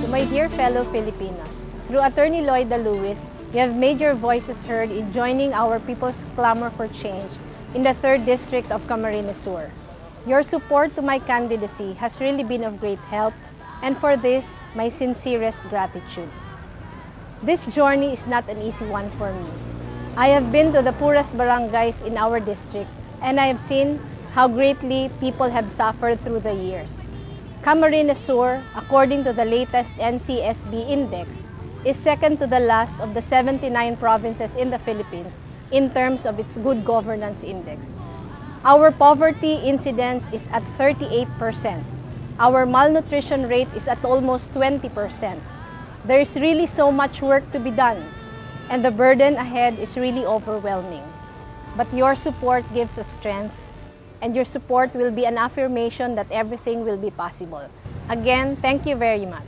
my dear fellow Filipinos, through Attorney Lloyda Lewis, you have made your voices heard in joining our people's clamor for change in the 3rd District of Camarines Sur. Your support to my candidacy has really been of great help, and for this, my sincerest gratitude. This journey is not an easy one for me. I have been to the poorest barangays in our district, and I have seen how greatly people have suffered through the years. Camarines Sur, according to the latest NCSB index, is second to the last of the 79 provinces in the Philippines in terms of its good governance index. Our poverty incidence is at 38%. Our malnutrition rate is at almost 20%. There is really so much work to be done, and the burden ahead is really overwhelming. But your support gives us strength, and your support will be an affirmation that everything will be possible. Again, thank you very much.